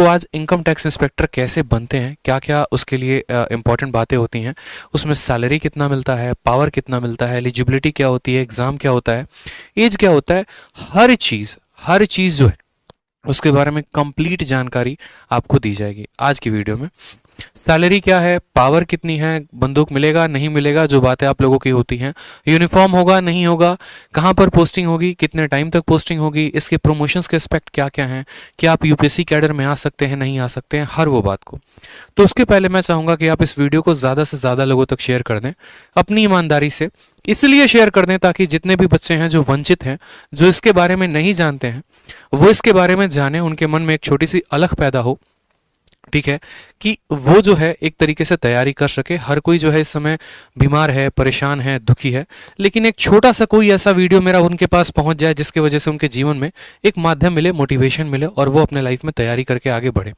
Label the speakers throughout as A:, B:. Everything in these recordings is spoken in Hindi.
A: आपको आज इनकम टैक्स इंस्पेक्टर कैसे बनते हैं, क्या क्या उसके लिए इंपॉर्टेंट बातें होती हैं, उसमें सैलरी कितना मिलता है, पावर कितना मिलता है, एलिजिबिलिटी क्या होती है, एग्ज़ाम क्या होता है, एज क्या होता है, हर चीज़ जो है उसके बारे में कंप्लीट जानकारी आपको दी जाएगी आज की वीडियो में। सैलरी क्या है, पावर कितनी है, बंदूक मिलेगा नहीं मिलेगा, जो बातें आप लोगों की होती हैं, यूनिफॉर्म होगा नहीं होगा, कहाँ पर पोस्टिंग होगी, कितने टाइम तक पोस्टिंग होगी, इसके प्रमोशंस के एस्पेक्ट क्या क्या हैं, क्या आप यूपीएससी कैडर में आ सकते हैं नहीं आ सकते हैं, हर वो बात को। तो उसके पहले मैं चाहूँगा कि आप इस वीडियो को ज़्यादा से ज़्यादा लोगों तक शेयर कर दें अपनी ईमानदारी से। इसलिए शेयर कर दें ताकि जितने भी बच्चे हैं जो वंचित हैं, जो इसके बारे में नहीं जानते हैं, वो इसके बारे में जाने, उनके मन में एक छोटी सी अलख पैदा हो, ठीक है, कि वो जो है एक तरीके से तैयारी कर सके। हर कोई जो है इस समय बीमार है, परेशान है, दुखी है, लेकिन एक छोटा सा कोई ऐसा वीडियो मेरा उनके पास पहुंच जाए जिसके वजह से उनके जीवन में एक माध्यम मिले, मोटिवेशन मिले और वो अपने लाइफ में तैयारी करके आगे बढ़े।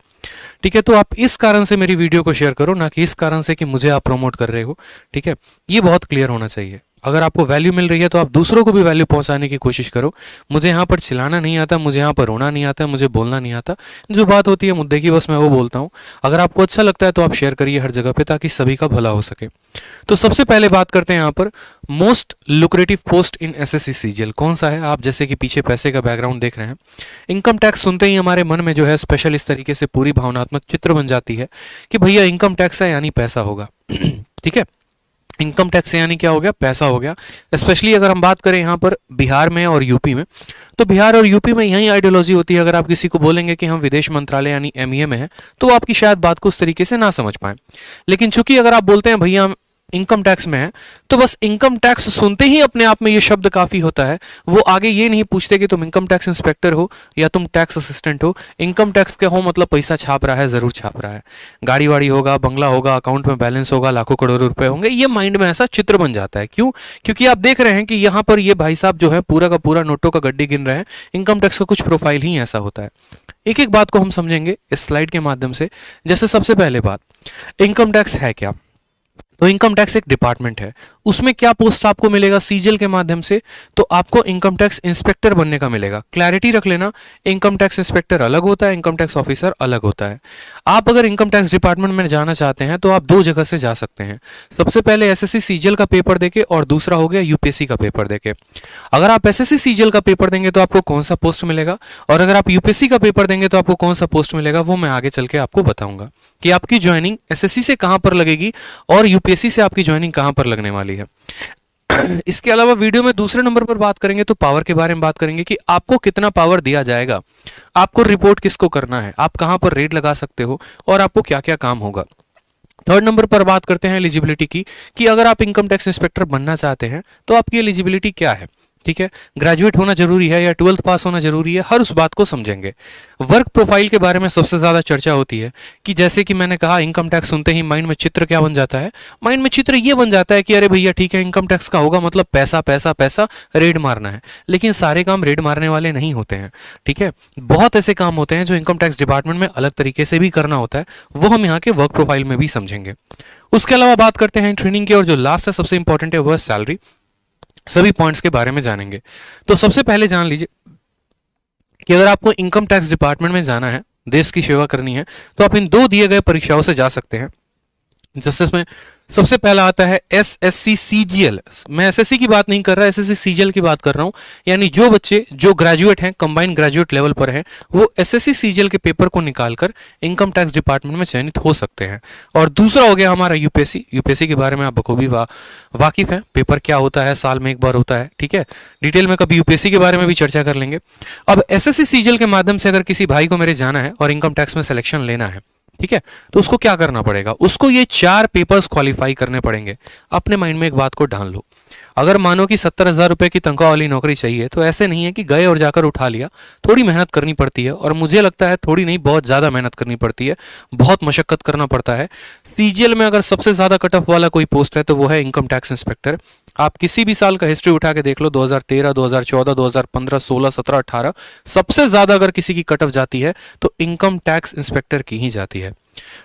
A: ठीक है, तो आप इस कारण से मेरी वीडियो को शेयर करो, ना कि इस कारण से कि मुझे आप प्रमोट कर रहे हो। ठीक है, ये बहुत क्लियर होना चाहिए। अगर आपको वैल्यू मिल रही है तो आप दूसरों को भी वैल्यू पहुंचाने की कोशिश करो। मुझे यहाँ पर चिल्लाना नहीं आता, मुझे यहाँ पर रोना नहीं आता, मुझे बोलना नहीं आता, जो बात होती है मुद्दे की बस मैं वो बोलता हूँ। अगर आपको अच्छा लगता है तो आप शेयर करिए हर जगह पे ताकि सभी का भला हो सके। तो सबसे पहले बात करते हैं यहाँ पर मोस्ट लुक्रेटिव पोस्ट इन एसएससी सीजीएल कौन सा है। आप जैसे कि पीछे पैसे का बैकग्राउंड देख रहे हैं, इनकम टैक्स सुनते ही हमारे मन में जो है स्पेशल इस तरीके से पूरी भावनात्मक चित्र बन जाती है कि भैया इनकम टैक्स है यानी पैसा होगा। ठीक है, इनकम टैक्स से यानी क्या हो गया, पैसा हो गया। स्पेशली अगर हम बात करें यहाँ पर बिहार में और यूपी में, तो बिहार और यूपी में यही आइडियोलॉजी होती है। अगर आप किसी को बोलेंगे कि हम विदेश मंत्रालय यानी एमईए में हैं, तो वो आपकी शायद बात को उस तरीके से ना समझ पाए। लेकिन चूंकि अगर आप बोलते हैं भैया हम इनकम टैक्स में है, तो बस इनकम टैक्स सुनते ही अपने आप में ये शब्द काफी होता है। वो आगे ये नहीं पूछते कि तुम इनकम टैक्स इंस्पेक्टर हो या तुम टैक्स असिस्टेंट हो। इनकम टैक्स के हो मतलब पैसा छाप रहा है, जरूर छाप रहा है, गाड़ी वाड़ी होगा, बंगला होगा, अकाउंट में बैलेंस होगा, लाखों करोड़ों रुपए होंगे, ये माइंड में ऐसा चित्र बन जाता है। क्यों? क्योंकि आप देख रहे हैं कि यहाँ पर ये भाई साहब जो है पूरा का पूरा नोटों का गड्डी गिन रहे हैं। इनकम टैक्स का कुछ प्रोफाइल ही ऐसा होता है। एक एक बात को हम समझेंगे इस स्लाइड के माध्यम से। जैसे सबसे पहले बात, इनकम टैक्स है क्या? तो इनकम टैक्स एक डिपार्टमेंट है। उसमें क्या पोस्ट आपको मिलेगा सीजीएल के माध्यम से? तो आपको इनकम टैक्स इंस्पेक्टर बनने का मिलेगा। क्लैरिटी रख लेना, इनकम टैक्स इंस्पेक्टर अलग होता है, इनकम टैक्स ऑफिसर अलग होता है। आप अगर इनकम टैक्स डिपार्टमेंट में जाना चाहते हैं तो आप दो जगह से जा सकते हैं। सबसे पहले एसएससी सीजीएल का पेपर देके और दूसरा हो गया यूपीएससी का पेपर देके। अगर आप एसएससी सीजीएल का पेपर देंगे तो आपको कौन सा पोस्ट मिलेगा, और अगर आप यूपीएससी का पेपर देंगे तो आपको कौन सा पोस्ट मिलेगा, वो मैं आगे चल के आपको बताऊंगा कि आपकी ज्वाइनिंग एसएससी से कहां पर लगेगी और यूपीएससी से आपकी ज्वाइनिंग कहां पर लगने वाली है। इसके अलावा वीडियो में दूसरे नंबर पर बात करेंगे तो पावर के बारे में बात करेंगे कि आपको कितना पावर दिया जाएगा, आपको रिपोर्ट किसको करना है, आप कहां पर रेड लगा सकते हो और आपको क्या क्या काम होगा। थर्ड नंबर पर बात करते हैं एलिजिबिलिटी की, कि अगर आप इनकम टैक्स इंस्पेक्टर बनना चाहते हैं तो आपकी एलिजिबिलिटी क्या है। ठीक है, ग्रेजुएट होना जरूरी है या 12th पास होना जरूरी है, हर उस बात को समझेंगे। वर्क प्रोफाइल के बारे में सबसे ज्यादा चर्चा होती है कि जैसे कि मैंने कहा इनकम टैक्स सुनते ही माइंड में चित्र क्या बन जाता है, माइंड में चित्र ये बन जाता है कि अरे भैया ठीक है इनकम टैक्स का होगा मतलब पैसा पैसा पैसा, रेड मारना है। लेकिन सारे काम रेड मारने वाले नहीं होते हैं। ठीक है, बहुत ऐसे काम होते हैं जो इनकम टैक्स डिपार्टमेंट में अलग तरीके से भी करना होता है, वो हम यहाँ के वर्क प्रोफाइल में भी समझेंगे। उसके अलावा बात करते हैं ट्रेनिंग की, और जो लास्ट है सबसे इंपॉर्टेंट है वो है सैलरी। सभी पॉइंट्स के बारे में जानेंगे। तो सबसे पहले जान लीजिए कि अगर आपको इनकम टैक्स डिपार्टमेंट में जाना है, देश की सेवा करनी है, तो आप इन दो दिए गए परीक्षाओं से जा सकते हैं। जिसमें सबसे पहला आता है एसएससी सीजीएल। मैं एसएससी की बात नहीं कर रहा, एसएससी सीजीएल की बात कर रहा हूं। यानी जो बच्चे जो ग्रेजुएट हैं, कंबाइंड ग्रेजुएट लेवल पर हैं, वो एसएससी सीजीएल के पेपर को निकालकर इनकम टैक्स डिपार्टमेंट में चयनित हो सकते हैं। और दूसरा हो गया हमारा यूपीएससी। यूपीएससी के बारे में आप बखूबी वाकिफ हैं, पेपर क्या होता है, साल में एक बार होता है। ठीक है, डिटेल में कभी यूपीएससी के बारे में भी चर्चा कर लेंगे। अब एसएससी सीजीएल के माध्यम से अगर किसी भाई को मेरे जाना है और इनकम टैक्स में सिलेक्शन लेना है, ठीक है, तो उसको क्या करना पड़ेगा, उसको ये 4 पेपर्स क्वालिफाई करने पड़ेंगे। अपने माइंड में एक बात को ढाल लो, अगर मानो कि 70,000 रुपए की तनख्वाह वाली नौकरी चाहिए तो ऐसे नहीं है कि गए और जाकर उठा लिया। थोड़ी मेहनत करनी पड़ती है, और मुझे लगता है थोड़ी नहीं बहुत ज्यादा मेहनत करनी पड़ती है, बहुत मशक्कत करना पड़ता है। सीजीएल में अगर सबसे ज्यादा कट ऑफ वाला कोई पोस्ट है तो वो है इनकम टैक्स इंस्पेक्टर। आप किसी भी साल का हिस्ट्री उठा के देख लो, 2013, 2014, 2015, 16, 17, 18, सबसे ज्यादा अगर किसी की कट ऑफ जाती है तो इनकम टैक्स इंस्पेक्टर की ही जाती है।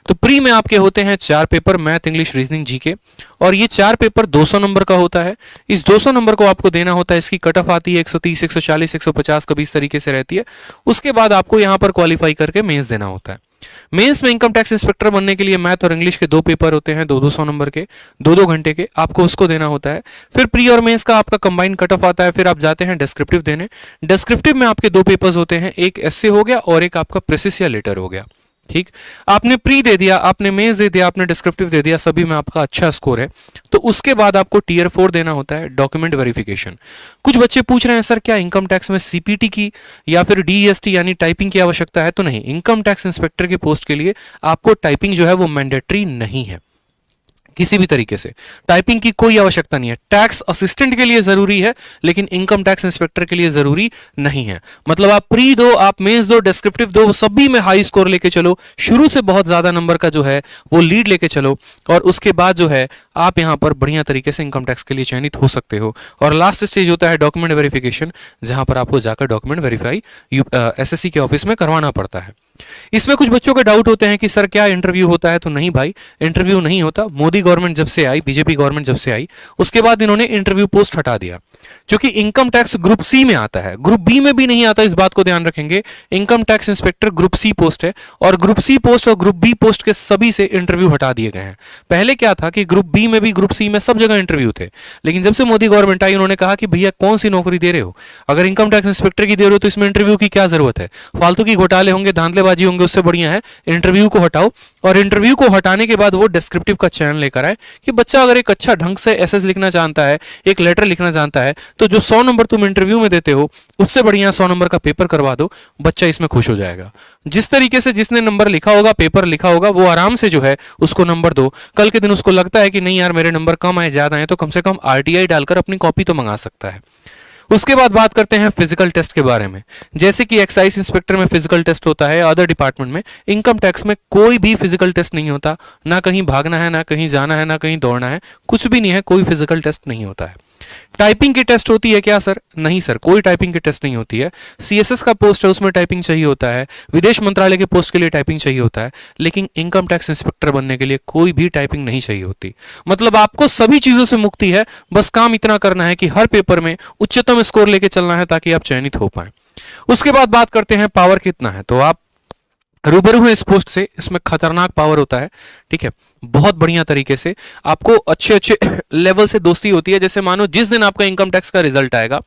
A: तो प्री में आपके होते हैं 4 paper, math, English, reasoning, GK, और ये 4 पेपर 200 नंबर का होता है। इस 200 नंबर को आपको देना होता है। इसकी कट ऑफ आती है 130, 140, 150, कभी इस तरीके से रहती है। उसके बाद आपको यहां पर क्वालिफाई करके मेंस देना होता है। मेंस में इनकम टैक्स इंस्पेक्टर बनने के लिए मैथ और इंग्लिश के 2 पेपर होते हैं, 2-2 नंबर के, 2-2 घंटे के, आपको उसको देना होता है। फिर प्री और मेंस का आपका कंबाइंड कट ऑफ आता है, फिर आप जाते हैं डिस्क्रिप्टिव देने। डिस्क्रिप्टिव में आपके 2 पेपर्स होते हैं, एक एस्से हो गया और एक आपका प्रेसिस या लेटर हो गया। ठीक, आपने प्री दे दिया, आपने मेंस दे दिया, आपने डिस्क्रिप्टिव दे दिया, सभी में आपका अच्छा स्कोर है, तो उसके बाद आपको टियर 4 देना होता है, डॉक्यूमेंट वेरिफिकेशन। कुछ बच्चे पूछ रहे हैं सर क्या इनकम टैक्स में सीपीटी की या फिर डीईएसटी यानी टाइपिंग की आवश्यकता है? तो नहीं, इनकम टैक्स इंस्पेक्टर के पोस्ट के लिए आपको टाइपिंग जो है वो मैंडेटरी नहीं है किसी भी तरीके से, टाइपिंग की कोई आवश्यकता नहीं है। टैक्स असिस्टेंट के लिए जरूरी है लेकिन इनकम टैक्स इंस्पेक्टर के लिए जरूरी नहीं है। मतलब आप प्री दो, आप मेंस दो, डिस्क्रिप्टिव दो, सभी में हाई स्कोर लेके चलो, शुरू से बहुत ज्यादा नंबर का जो है वो लीड लेके चलो, और उसके बाद जो है आप यहां पर बढ़िया तरीके से इनकम टैक्स के लिए चयनित हो सकते हो। और लास्ट स्टेज होता है डॉक्यूमेंट वेरिफिकेशन, जहां पर आपको जाकर डॉक्यूमेंट वेरीफाई एसएससी के ऑफिस में करवाना पड़ता है। इसमें कुछ बच्चों के डाउट होते हैं कि सर क्या इंटरव्यू होता है? तो नहीं भाई, इंटरव्यू नहीं होता। मोदी गवर्नमेंट जब से आई, बीजेपी गवर्नमेंट जब से आई, उसके बाद इन्होंने इंटरव्यू पोस्ट हटा दिया, क्योंकि इनकम टैक्स ग्रुप सी में आता है, ग्रुप बी में भी नहीं आता। इस बात को ध्यान रखेंगे, income tax inspector group C post है, और ग्रुप सी पोस्ट और ग्रुप बी पोस्ट के सभी से इंटरव्यू हटा दिए गए हैं। पहले क्या था कि ग्रुप बी में भी, ग्रुप सी में, सब जगह इंटरव्यू थे, लेकिन जब से मोदी गवर्नमेंट आई, उन्होंने कहा कि भैया कौन सी नौकरी दे रहे हो, अगर इनकम टैक्स इंस्पेक्टर की दे रहे हो तो इसमें इंटरव्यू की क्या जरूरत है? फालतू की घोटाले होंगे, धांधलेबाजी होंगे, उससे बढ़िया है इंटरव्यू को हटाओ। और इंटरव्यू को हटाने के बाद वो डिस्क्रिप्टिव का चयन लेकर आए कि बच्चा अगर एक अच्छा ढंग से एसएस लिखना जानता है, एक लेटर लिखना जानता है, तो जो 100 नंबर तुम इंटरव्यू में देते हो उससे बढ़िया 100 नंबर का पेपर करवा दो, बच्चा इसमें खुश हो जाएगा। जिस तरीके से जिसने नंबर लिखा होगा, पेपर लिखा होगा, वो आराम से जो है उसको नंबर दो। कल के दिन उसको लगता है कि नहीं यार मेरे नंबर कम आए, ज्यादा आए, तो कम से कम आरटीआई डालकर अपनी कॉपी तो मंगा सकता है। उसके बाद बात करते हैं फिजिकल टेस्ट के बारे में। जैसे कि एक्साइज इंस्पेक्टर में फिजिकल टेस्ट होता है, अदर डिपार्टमेंट में, इनकम टैक्स में कोई भी फिजिकल टेस्ट नहीं होता। ना कहीं भागना है, ना कहीं जाना है, ना कहीं दौड़ना है, कुछ भी नहीं है, कोई फिजिकल टेस्ट नहीं होता है। टाइपिंग की टेस्ट होती है क्या सर? नहीं सर, कोई टाइपिंग की टेस्ट नहीं होती है। सीएसएस का पोस्ट है, उसमें टाइपिंग चाहिए होता है, विदेश मंत्रालय के पोस्ट के लिए टाइपिंग चाहिए होता है, लेकिन इनकम टैक्स इंस्पेक्टर बनने के लिए कोई भी टाइपिंग नहीं चाहिए होती। मतलब आपको सभी चीजों से मुक्ति है, बस काम इतना करना है कि हर पेपर में उच्चतम स्कोर लेके चलना है ताकि आप चयनित हो पाए। उसके बाद बात करते हैं पावर कितना है। तो आप रूबरू हैं इस पोस्ट से, इसमें खतरनाक पावर होता है, ठीक है, बहुत बढ़िया तरीके से आपको अच्छे अच्छे लेवल से दोस्ती होती है। जैसे मानो जिस दिन आपका इनकम टैक्स का रिजल्ट आएगा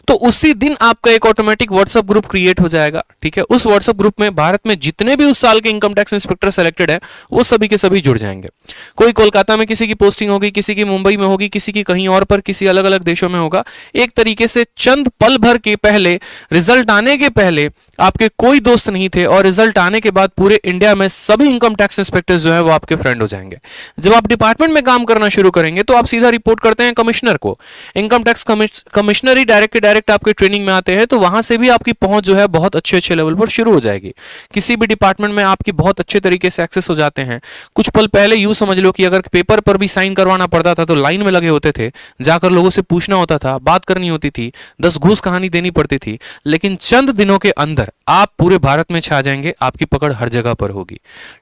A: तो उसी दिन आपका एक ऑटोमेटिक व्हाट्सएप ग्रुप क्रिएट हो जाएगा, ठीक है। उस व्हाट्सएप ग्रुप में भारत में जितने भी उस साल के इनकम टैक्स इंस्पेक्टर सेलेक्टेड है वो सभी के सभी जुड़ जाएंगे। कोई कोलकाता में किसी की पोस्टिंग होगी, किसी की मुंबई में होगी, किसी की कहीं और पर, किसी अलग अलग देशों में होगा। एक तरीके से चंद पल भर के पहले, रिजल्ट आने के पहले आपके कोई दोस्त नहीं थे, और रिजल्ट आने के बाद पूरे इंडिया में सभी इनकम टैक्स इंस्पेक्टर्स जो है वो आपके फ्रेंड हो जाएंगे। जब आप डिपार्टमेंट में काम करना शुरू करेंगे तो आप सीधा रिपोर्ट करते हैं कमिश्नर को। इनकम टैक्स कमिश्नर ही डायरेक्ट के डायरेक्ट आपके ट्रेनिंग में आते हैं, तो वहां से भी आपकी पहुंच जो है बहुत अच्छे अच्छे लेवल पर शुरू हो जाएगी। किसी भी डिपार्टमेंट में आपकी बहुत अच्छे तरीके से एक्सेस हो जाते हैं। कुछ पल पहले यूं समझ लो कि अगर पेपर पर भी साइन करवाना पड़ता था तो लाइन में लगे होते थे, जाकर लोगों से पूछना होता था, बात करनी होती थी, 10 घूस कहानी देनी पड़ती थी। लेकिन चंद दिनों के अंदर आप पूरे भारत में छा जाएंगे, आपकी पकड़ हर जगह पर होगी,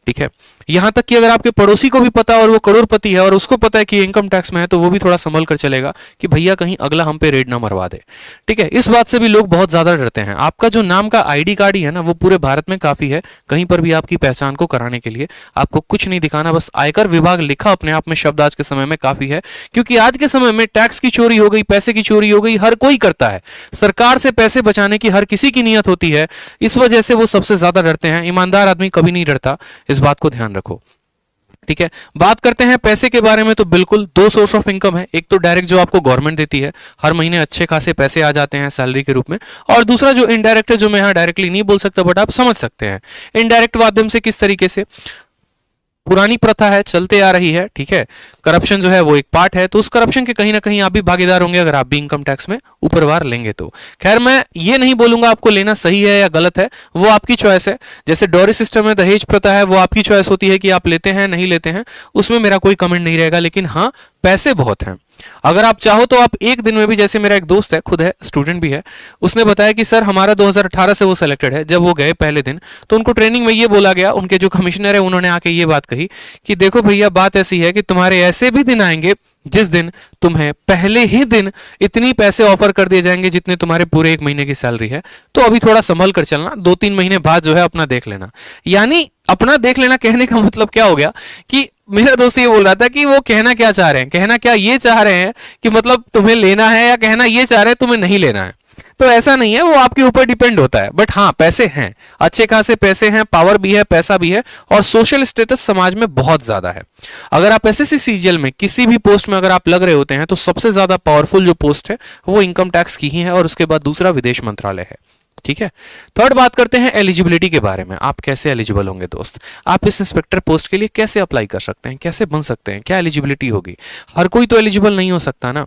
A: ठीक है। यहां तक कि अगर आपके पड़ोसी को भी पता और वो करोड़पति है और उसको पता है कि इनकम टैक्स में है, तो वो भी थोड़ा संभल कर चलेगा कि भैया कहीं अगला हम पे रेड ना मरवा दे, ठीक है। इस बात से भी लोग बहुत ज्यादा डरते हैं। आपका जो नाम का आईडी कार्ड ही है ना, वो पूरे भारत में काफी है। कहीं पर भी आपकी पहचान को कराने के लिए आपको कुछ नहीं दिखाना, बस आयकर विभाग लिखा अपने आप में शब्द आज के समय में काफी है। क्योंकि आज के समय में टैक्स की चोरी हो गई, पैसे की चोरी हो गई, हर कोई करता है। सरकार से पैसे बचाने की हर किसी की नियत होती है, इस वजह से वो सबसे ज्यादा डरते हैं। ईमानदार आदमी कभी नहीं डरता, इस बात को ध्यान रखो, ठीक है। बात करते हैं पैसे के बारे में। तो बिल्कुल 2 सोर्स ऑफ इनकम है। एक तो डायरेक्ट जो आपको गवर्नमेंट देती है, हर महीने अच्छे खासे पैसे आ जाते हैं सैलरी के रूप में, और दूसरा जो इनडायरेक्ट है, जो मैं यहाँ डायरेक्टली नहीं बोल सकता बट आप समझ सकते हैं। इनडायरेक्ट माध्यम से किस तरीके से, पुरानी प्रथा है, चलते आ रही है, ठीक है। करप्शन जो है वो एक पार्ट है, तो उस करप्शन के कहीं ना कहीं आप भी भागीदार होंगे अगर आप भी इनकम टैक्स में ऊपरवार लेंगे तो। खैर मैं ये नहीं बोलूंगा आपको लेना सही है या गलत है, वो आपकी चॉइस है। जैसे डॉरी सिस्टम में दहेज प्रथा है, वो आपकी चॉइस होती है कि आप लेते हैं नहीं लेते हैं, उसमें मेरा कोई कमेंट नहीं रहेगा। लेकिन हाँ, पैसे बहुत हैं। अगर आप चाहो तो आप एक दिन में भी, जैसे मेरा एक दोस्त है, खुद है, स्टूडेंट भी है, उसने बताया कि सर हमारा 2018 से वो सिलेक्टेड है। जब वो गए पहले दिन तो उनको ट्रेनिंग में ये बोला गया, उनके जो कमिश्नर है उन्होंने आके ये बात कही कि देखो भैया बात ऐसी है कि तुम्हारे ऐसे भी दिन आएंगे जिस दिन तुम्हें पहले ही दिन इतनी पैसे ऑफर कर दिए जाएंगे जितने तुम्हारे पूरे एक महीने की सैलरी है, तो अभी थोड़ा संभल कर चलना, 2-3 महीने बाद जो है अपना देख लेना। यानी अपना देख लेना कहने का मतलब क्या हो गया कि मेरा दोस्त ये बोल रहा था कि वो कहना क्या चाह रहे हैं, कहना क्या ये चाह रहे हैं कि मतलब तुम्हें लेना है, या कहना ये चाह रहे हैं तुम्हें नहीं लेना है। तो ऐसा नहीं है, वो आपके ऊपर डिपेंड होता है। बट हाँ, पैसे हैं, अच्छे खासे पैसे हैं, पावर भी है, पैसा भी है, और सोशल स्टेटस समाज में बहुत ज्यादा है। अगर आप एसएससी सीजीएल में किसी भी पोस्ट में अगर आप लग रहे होते हैं तो सबसे ज्यादा पावरफुल जो पोस्ट है वो इनकम टैक्स की ही है, और उसके बाद दूसरा विदेश मंत्रालय है। ठीक है। थर्ड बात करते हैं एलिजिबिलिटी के बारे में। आप कैसे एलिजिबल होंगे दोस्त, आप इस इंस्पेक्टर पोस्ट के लिए कैसे अप्लाई कर सकते हैं, कैसे बन सकते हैं, क्या एलिजिबिलिटी होगी। हर कोई तो एलिजिबल नहीं हो सकता ना,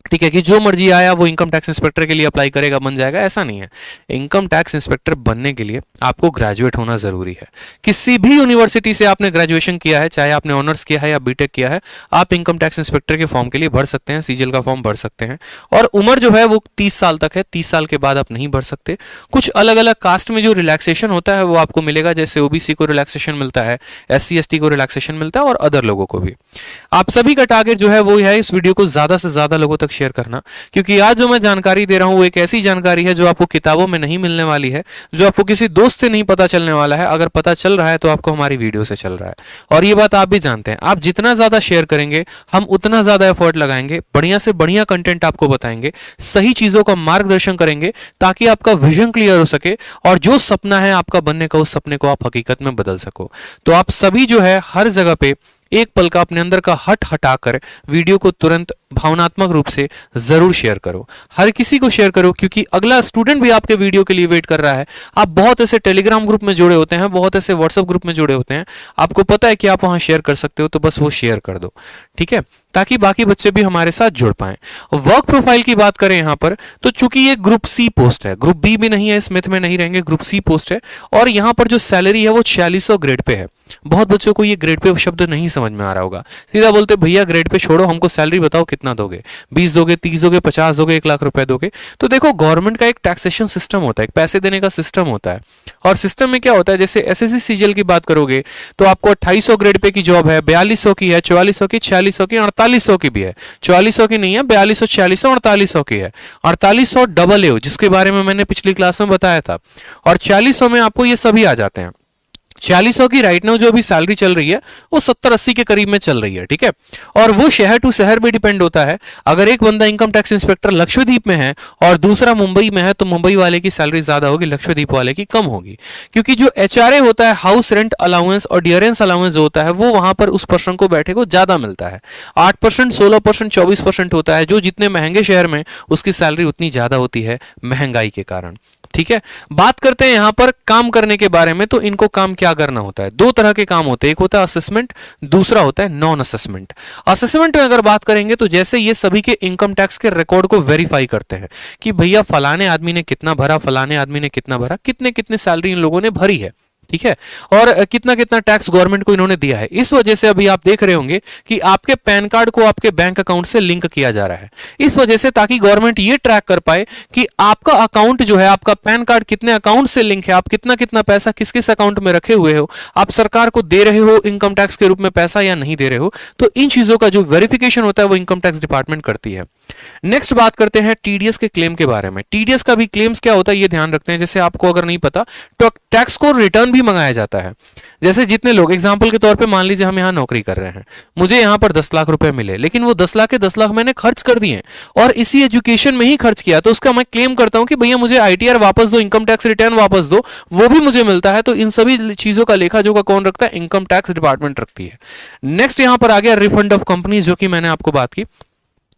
A: ठीक है, कि जो मर्जी आया वो इनकम टैक्स इंस्पेक्टर के लिए अप्लाई करेगा बन जाएगा, ऐसा नहीं है। इनकम टैक्स इंस्पेक्टर बनने के लिए आपको ग्रेजुएट होना जरूरी है। किसी भी यूनिवर्सिटी से आपने ग्रेजुएशन किया है, चाहे आपने ऑनर्स किया है या बीटेक किया है, आप इनकम टैक्स इंस्पेक्टर के फॉर्म के लिए भर सकते हैं, सीजीएल का फॉर्म भर सकते हैं। और उम्र जो है वो 30 साल तक है, 30 साल के बाद आप नहीं भर सकते। कुछ अलग अलग कास्ट में जो रिलैक्सेशन होता है वो आपको मिलेगा, जैसे ओबीसी को रिलैक्सेशन मिलता है, एससी एसटी को रिलैक्सेशन मिलता है, और अदर लोगों को भी। आप सभी का टारगेट जो है वो है इस वीडियो को ज्यादा से ज्यादा लोगों तक शेयर करना, क्योंकि आज जो मैं जानकारी दे रहा हूं वो एक ऐसी जानकारी है जो आपको किताबों में नहीं मिलने वाली है, जो आपको किसी दोस्त से नहीं पता चलने वाला है। अगर पता चल रहा है तो आपको हमारी वीडियो से चल रहा है, और ये बात आप भी जानते हैं। आप जितना ज्यादा शेयर करेंगे हम उतना ज्यादा एफर्ट लगाएंगे, बढ़िया से बढ़िया कंटेंट आपको बताएंगे, सही चीजों का मार्गदर्शन करेंगे, ताकि आपका विजन क्लियर हो सके, और जो सपना है आपका बनने का, उस सपने को आप हकीकत में बदल सको। तो आप सभी जो है हर जगह पे एक पल का अपने अंदर का हट हटाकर वीडियो को तुरंत भावनात्मक रूप से जरूर शेयर करो, हर किसी को शेयर करो, क्योंकि अगला स्टूडेंट भी आपके वीडियो के लिए वेट कर रहा है। आप बहुत ऐसे टेलीग्राम ग्रुप में जुड़े होते हैं, बहुत ऐसे व्हाट्सएप ग्रुप में जुड़े होते हैं, आपको पता है कि आप वहां शेयर कर सकते हो, तो बस वो शेयर कर दो, ठीक है, ताकि बाकी बच्चे भी हमारे साथ जुड़ पाएं। वर्क प्रोफाइल की बात करें यहां पर, तो चूंकि ये ग्रुप सी पोस्ट है, ग्रुप बी भी नहीं है, इस मिथ में नहीं रहेंगे, ग्रुप सी पोस्ट है, और यहां पर जो सैलरी है वो 4600 ग्रेड पे है। बहुत बच्चों को ये ग्रेड पे शब्द नहीं समझ में आ रहा होगा, सीधा बोलते भैया ग्रेड पे छोड़ो, हमको सैलरी बताओ कितना दोगे, 20 दोगे, 30 दोगे, 50 दोगे, 1 लाख रुपए दोगे। तो देखो, गवर्नमेंट का एक टैक्सेशन सिस्टम होता है, एक पैसे देने का सिस्टम होता है, और सिस्टम में क्या होता है, जैसे एसएससी सीजीएल की बात करोगे तो आपको 2800 ग्रेड पे की जॉब है, 4200 की है, 4400 की, 4600 की, 4800 की भी है। 4400 की नहीं है, 4200, 4600, 4800 की है। 4800 डबल ए, जिसके बारे में मैंने पिछली क्लास में बताया था, और 4600 में आपको ये सभी आ जाते हैं। 4600 की राइट नाउ जो अभी सैलरी चल रही है वो 70-80 के करीब में चल रही है, ठीक है। और वो शहर टू शहर भी डिपेंड होता है। अगर एक बंदा इनकम टैक्स इंस्पेक्टर लक्षद्वीप में है और दूसरा मुंबई में है, तो मुंबई वाले की सैलरी ज्यादा होगी, लक्षद्वीप वाले की कम होगी, क्योंकि जो एचआरए होता है, हाउस रेंट अलाउंस और डियरेंस अलाउंस जो होता है, वो वहां पर उस पर्सन को बैठे को ज्यादा मिलता है। 8%, 16%, 24% होता है। जो जितने महंगे शहर में उसकी सैलरी उतनी ज्यादा होती है महंगाई के कारण, ठीक है। बात करते हैं यहां पर काम करने के बारे में। तो इनको काम क्या करना होता है, दो तरह के काम होते हैं, एक होता है असेसमेंट, दूसरा होता है नॉन असेसमेंट। असेसमेंट में अगर बात करेंगे तो जैसे ये सभी के इनकम टैक्स के रिकॉर्ड को वेरीफाई करते हैं कि भैया फलाने आदमी ने कितना भरा, फलाने आदमी ने कितना भरा, कितने कितने सैलरी इन लोगों ने भरी है, ठीक है, और कितना कितना टैक्स गवर्नमेंट को इन्होंने दिया है। इस वजह से अभी आप देख रहे होंगे कि आपके पैन कार्ड को आपके बैंक अकाउंट से लिंक किया जा रहा है, इस वजह से, ताकि गवर्नमेंट ये ट्रैक कर पाए कि आपका अकाउंट जो है, आपका पैन कार्ड कितने अकाउंट से लिंक है, आप कितना कितना पैसा किस किस अकाउंट में रखे हुए हो, आप सरकार को दे रहे हो इनकम टैक्स के रूप में पैसा या नहीं दे रहे हो। तो इन चीजों का जो वेरिफिकेशन होता है वो इनकम टैक्स डिपार्टमेंट करती है। नेक्स्ट बात करते हैं टीडीएस के क्लेम के बारे में। टीडीएस का भी क्लेम्स क्या होता है ये ध्यान रखते हैं। जैसे आपको अगर नहीं पता तो टैक्स को रिटर्न भी मंगाया जाता है। जैसे जितने लोग, एग्जांपल के तौर पे मान लीजिए हम यहां नौकरी कर रहे हैं, मुझे यहां पर 10 लाख रुपए मिले, लेकिन वो 10 लाख के 10 लाख मैंने खर्च कर दिए और इसी एजुकेशन में ही खर्च किया, तो उसका मैं क्लेम करता हूं कि भैया मुझे आईटीआर वापस दो, इनकम टैक्स रिटर्न वापस दो, वो भी मुझे मिलता है। तो इन सभी चीजों का लेखा जोखा कौन रखता है, इनकम टैक्स डिपार्टमेंट रखती है। नेक्स्ट यहां पर आ गया रिफंड ऑफ कंपनीज, जो कि मैंने आपको बात की।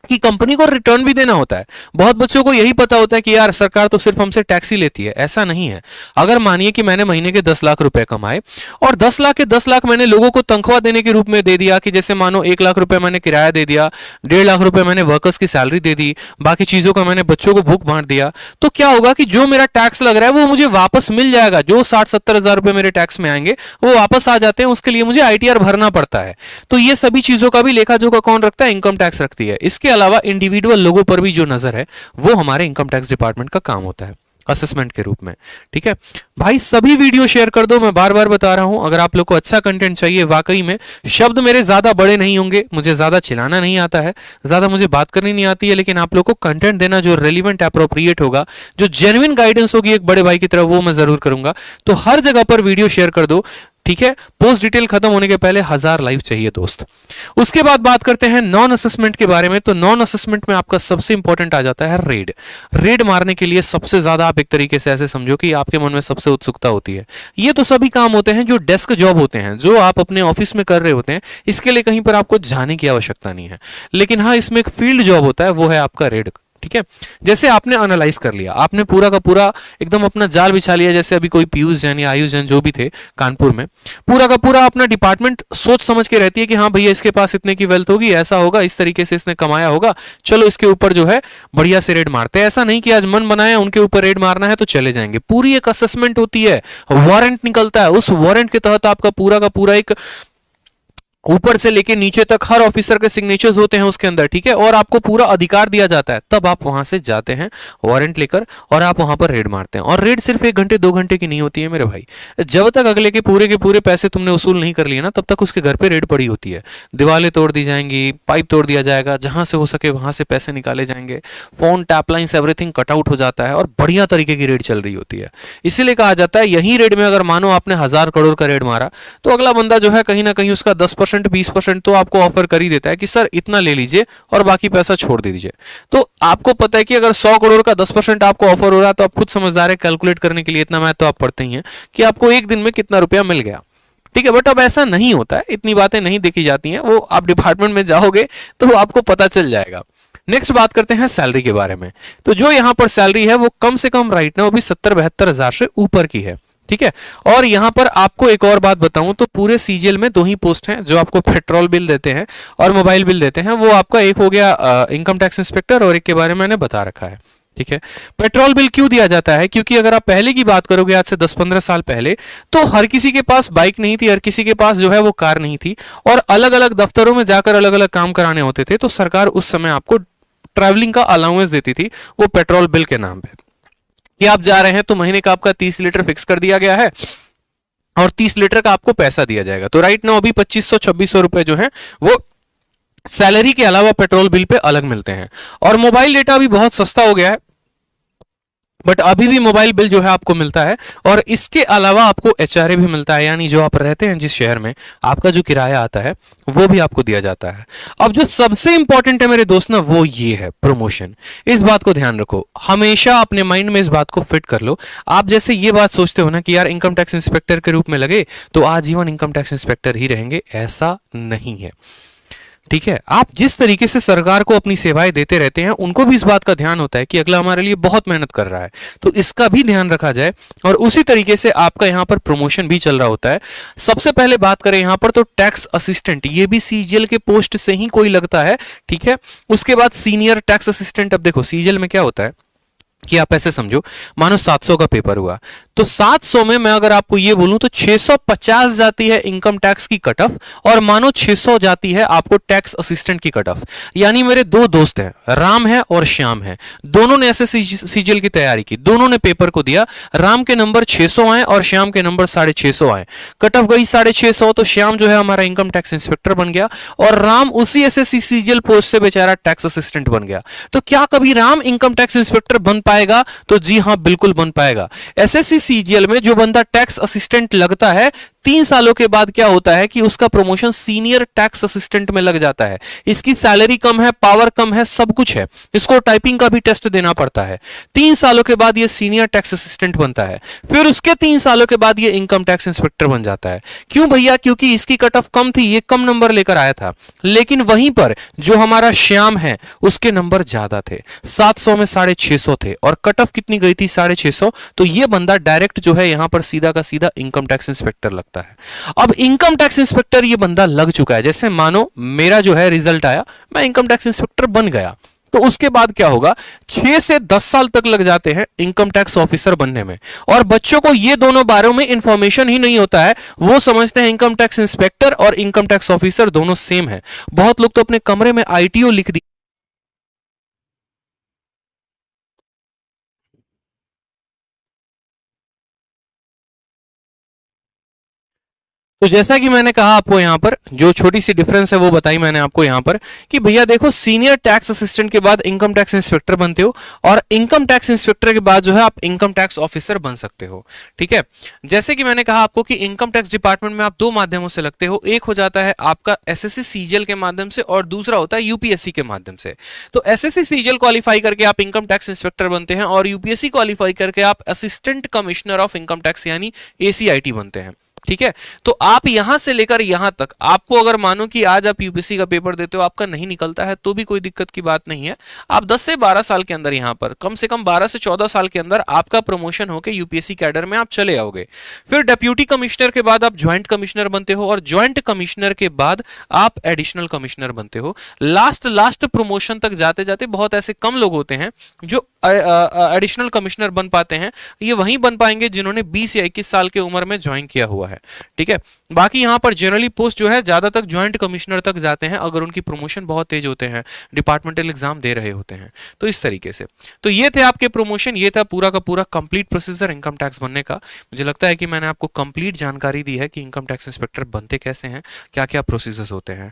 A: कि कंपनी को रिटर्न भी देना होता है। बहुत बच्चों को यही पता होता है कि यार सरकार तो सिर्फ हमसे टैक्स ही लेती है, ऐसा नहीं है। अगर मानिए कि मैंने महीने के 10 लाख रुपए कमाए और 10 लाख के 10 लाख मैंने लोगों को तनख्वाह देने के रूप में दे दिया, कि जैसे मानो 1 लाख रुपए मैंने किराया दे दिया, 1.5 लाख रुपए मैंने वर्कर्स की सैलरी दे दी, बाकी चीजों का मैंने बच्चों को बुक बांट दिया, तो क्या होगा कि जो मेरा टैक्स लग रहा है वो मुझे वापस मिल जाएगा। जो 60-70 हजार रुपए मेरे टैक्स में आएंगे वो वापस आ जाते हैं, उसके लिए मुझे आईटीआर भरना पड़ता है। तो ये सभी चीजों का भी लेखा जोखा कौन रखता है? इनकम टैक्स रखती है। इसके अलावा इंडिविजुअल लोगों पर भी जो नजर है वो हमारे इनकम टैक्स डिपार्टमेंट का काम होता है असेसमेंट के रूप में। ठीक है भाई, सभी वीडियो शेयर कर दो। मैं बार बार बता रहा हूं, अगर आप लोग को अच्छा कंटेंट चाहिए, वाकई में शब्द मेरे ज्यादा बड़े नहीं होंगे, मुझे ज्यादा चिल्लाना नहीं आता है, ज्यादा मुझे बात करनी नहीं आती है, लेकिन आप लोग को कंटेंट देना जो रेलिवेंट अप्रोप्रिएट होगा, जो जेन्युइन गाइडेंस होगी एक बड़े भाई की तरह, वो मैं जरूर करूंगा। तो हर जगह पर वीडियो शेयर कर दो। ठीक है, पोस्ट डिटेल खत्म होने के पहले 1000 लाइव चाहिए दोस्त। उसके बाद बात करते हैं नॉन असेसमेंट के बारे में। तो नॉन असेसमेंट में आपका सबसे इंपॉर्टेंट आ जाता है रेड। रेड मारने के लिए सबसे ज्यादा आप एक तरीके से ऐसे समझो कि आपके मन में सबसे उत्सुकता होती है। ये तो सभी काम होते हैं जो डेस्क जॉब होते हैं, जो आप अपने ऑफिस में कर रहे होते हैं, इसके लिए कहीं पर आपको जाने की आवश्यकता नहीं है। लेकिन हाँ, इसमें एक फील्ड जॉब होता है, वो है आपका रेड। ठीक है, जैसे आपने एनालाइज कर लिया, आपने पूरा का पूरा एकदम अपना जाल बिछा लिया, जैसे अभी कोई पीयूष जैन या आयुष जैन जो भी थे कानपुर में, पूरा का पूरा अपना डिपार्टमेंट सोच समझ के रहती है कि हाँ भैया इसके पास इतने की वेल्थ होगी, ऐसा होगा, इस तरीके से इसने कमाया होगा, चलो इसके ऊपर जो है बढ़िया से रेड मारते हैं। ऐसा नहीं कि आज मन बनाया उनके ऊपर रेड मारना है तो चले जाएंगे। पूरी एक असेसमेंट होती है, वारंट निकलता है, उस वारंट के तहत आपका पूरा का पूरा एक ऊपर से लेके नीचे तक हर ऑफिसर के सिग्नेचर्स होते हैं उसके अंदर। ठीक है, और आपको पूरा अधिकार दिया जाता है, तब आप वहां से जाते हैं वारंट लेकर और आप वहां पर रेड मारते हैं। और रेड सिर्फ 1 घंटे 2 घंटे की नहीं होती है मेरे भाई। जब तक अगले के पूरे पैसे तुमने वसूल नहीं कर लिए ना, तब तक उसके घर पे रेड पड़ी होती है। दीवारें तोड़ दी जाएंगी, पाइप तोड़ दिया जाएगा, जहां से हो सके वहां से पैसे निकाले जाएंगे, phone, tap lines, everything cut out हो जाता है और बढ़िया तरीके की रेड चल रही होती है। इसीलिए कहा जाता है यही रेड में अगर मानो आपने 1000 करोड़ का रेड मारा, तो अगला बंदा जो है कहीं ना कहीं उसका 10% 20% तो आपको ऑफर कर ही देता है कि सर इतना ले लीजिए और बाकी पैसा छोड़ दे दीजिए। तो आपको पता है कि अगर 100 करोड़ का 10% आपको ऑफर हो रहा है, तो आप खुद समझदार है, कैलकुलेट करने के लिए इतना मैथ तो आप पढ़ते ही हैं कि आपको एक दिन में कितना रुपया मिल गया। ठीक है, बट अब ऐसा नहीं होता है, इतनी बातें नहीं देखी जाती हैं, वो आप डिपार्टमेंट में जाओगे तो आपको पता चल जाएगा। नेक्स्ट बात करते हैं सैलरी के बारे में। तो जो यहां पर सैलरी है वो कम से कम राइट ना वो भी 70-72 हजार से ऊपर की है। ठीक है, और यहां पर आपको एक और बात बताऊं तो पूरे सीजीएल में 2 ही पोस्ट हैं जो आपको पेट्रोल बिल देते हैं और मोबाइल बिल देते हैं। वो आपका एक हो गया इनकम टैक्स इंस्पेक्टर और एक के बारे में मैंने बता रखा है। ठीक है, पेट्रोल बिल क्यों दिया जाता है? क्योंकि अगर आप पहले की बात करोगे आज से 10-15 साल पहले, तो हर किसी के पास बाइक नहीं थी, हर किसी के पास जो है वो कार नहीं थी और अलग अलग दफ्तरों में जाकर अलग अलग काम कराने होते थे। तो सरकार उस समय आपको ट्रैवलिंग का अलाउंस देती थी, वो पेट्रोल बिल के नाम पे, कि आप जा रहे हैं तो महीने का आपका 30 लीटर फिक्स कर दिया गया है और 30 लीटर का आपको पैसा दिया जाएगा। तो राइट नाउ अभी 2500-2600 रुपए जो है वो सैलरी के अलावा पेट्रोल बिल पे अलग मिलते हैं। और मोबाइल डेटा भी बहुत सस्ता हो गया है, बट अभी भी मोबाइल बिल जो है आपको मिलता है। और इसके अलावा आपको एचआरए भी मिलता है, यानी जो आप रहते हैं जिस शहर में, आपका जो किराया आता है वो भी आपको दिया जाता है। अब जो सबसे इंपॉर्टेंट है मेरे दोस्त ना, वो ये है प्रमोशन। इस बात को ध्यान रखो, हमेशा अपने माइंड में इस बात को फिट कर लो। आप जैसे ये बात सोचते हो ना कि यार इनकम टैक्स इंस्पेक्टर के रूप में लगे तो आजीवन इनकम टैक्स इंस्पेक्टर ही रहेंगे, ऐसा नहीं है। ठीक है, आप जिस तरीके से सरकार को अपनी सेवाएं देते रहते हैं, उनको भी इस बात का ध्यान होता है कि अगला हमारे लिए बहुत मेहनत कर रहा है, तो इसका भी ध्यान रखा जाए। और उसी तरीके से आपका यहां पर प्रमोशन भी चल रहा होता है। सबसे पहले बात करें यहां पर तो टैक्स असिस्टेंट, ये भी सीजीएल के पोस्ट से ही कोई लगता है। ठीक है, उसके बाद सीनियर टैक्स असिस्टेंट। अब देखो सीजीएल में क्या होता है कि आप ऐसे समझो, मानो 700 का पेपर हुआ, तो 700 में मैं अगर आपको ये बोलूं तो 650 जाती है इनकम टैक्स की कट ऑफ और मानो 600 जाती है आपको टैक्स असिस्टेंट की कट ऑफ। यानी मेरे 2 दोस्त हैं, राम है और श्याम है, दोनों ने ऐसे सीजीएल की तैयारी की, दोनों ने पेपर को दिया। राम के नंबर 600 आए और श्याम के नंबर 650 आए, कट ऑफ गई 650, तो श्याम जो है हमारा इनकम टैक्स इंस्पेक्टर बन गया और राम उसी एसएससी सीजीएल पोस्ट से बेचारा टैक्स असिस्टेंट बन गया। तो क्या कभी राम इनकम टैक्स इंस्पेक्टर बन पाएगा? तो जी हां, बिल्कुल बन पाएगा। एसएससी सीजीएल में जो बंदा टैक्स असिस्टेंट लगता है 3 सालों के बाद क्या होता है कि उसका प्रमोशन सीनियर टैक्स असिस्टेंट में लग जाता है। इसकी सैलरी कम है, पावर कम है, सब कुछ है, इसको टाइपिंग का भी टेस्ट देना पड़ता है। 3 सालों के बाद ये सीनियर टैक्स असिस्टेंट बनता है, फिर उसके 3 सालों के बाद ये इनकम टैक्स इंस्पेक्टर बन जाता है। क्यों भैया? क्योंकि इसकी कट ऑफ कम थी, ये कम नंबर लेकर आया था, लेकिन वहीं पर जो हमारा श्याम है उसके नंबर ज्यादा थे, 700 में 650 थे और कट ऑफ कितनी गई थी? 650। तो ये बंदा डायरेक्ट जो है यहां पर सीधा का सीधा इनकम टैक्स इंस्पेक्टर लगता है। अब इनकम टैक्स इंस्पेक्टर ये बंदा लग चुका है, जैसे मानो मेरा जो है रिजल्ट आया, मैं इनकम टैक्स इंस्पेक्टर बन गया, तो उसके बाद क्या होगा? 6 से 10 साल तक लग जाते हैं इनकम टैक्स ऑफिसर बनने में। और बच्चों को ये दोनों बारे में इंफॉर्मेशन ही नहीं होता है, वो समझते हैं इनकम टैक्स इंस्पेक्टर और इनकम टैक्स ऑफिसर दोनों सेम है। बहुत लोग तो अपने कमरे में आईटीओ लिख दिए। तो जैसा कि मैंने कहा आपको यहां पर जो छोटी सी डिफरेंस है वो बताई मैंने आपको यहां पर कि भैया देखो, सीनियर टैक्स असिस्टेंट के बाद इनकम टैक्स इंस्पेक्टर बनते हो और इनकम टैक्स इंस्पेक्टर के बाद जो है आप इनकम टैक्स ऑफिसर बन सकते हो। ठीक है, जैसे कि मैंने कहा आपको कि इनकम टैक्स डिपार्टमेंट में आप दो माध्यमों से लगते हो, एक हो जाता है आपका एसएससी सीजीएल के माध्यम से और दूसरा होता है यूपीएससी के माध्यम से। तो एसएससी सीजीएल क्वालिफाई करके आप इनकम टैक्स इंस्पेक्टर बनते हैं और यूपीएससी क्वालिफाई करके आप assistant commissioner of income tax यानी एसीआईटी बनते हैं। ठीक है, तो आप यहां से लेकर यहां तक, आपको अगर मानो कि आज आप यूपीएससी का पेपर देते हो, आपका नहीं निकलता है तो भी कोई दिक्कत की बात नहीं है। आप 10 से 12 साल के अंदर, यहां पर कम से कम 12 से 14 साल के अंदर आपका प्रमोशन होकर यूपीएससी कैडर में आप चले आओगे। फिर डिप्यूटी कमिश्नर के बाद आप ज्वाइंट कमिश्नर बनते हो और ज्वाइंट कमिश्नर के बाद आप एडिशनल कमिश्नर बनते हो। लास्ट प्रमोशन तक जाते जाते बहुत ऐसे कम लोग होते हैं जो एडिशनल कमिश्नर बन पाते हैं। ये वहीं बन पाएंगे जिन्होंने 20 या 21 साल की उम्र में ज्वाइन किया हुआ है। ठीक है, बाकी यहां पर जनरली पोस्ट जो है ज्यादातर ज्वाइंट कमिश्नर तक जाते हैं अगर उनकी प्रमोशन बहुत तेज होते हैं, डिपार्टमेंटल एग्जाम दे रहे होते हैं। तो इस तरीके से, तो ये थे आपके प्रमोशन, ये था पूरा का पूरा कंप्लीट प्रोसीजर इनकम टैक्स बनने का। मुझे लगता है कि मैंने आपको कंप्लीट जानकारी दी है कि इनकम टैक्स इंस्पेक्टर बनते कैसे हैं, क्या क्या प्रोसीजर्स होते हैं।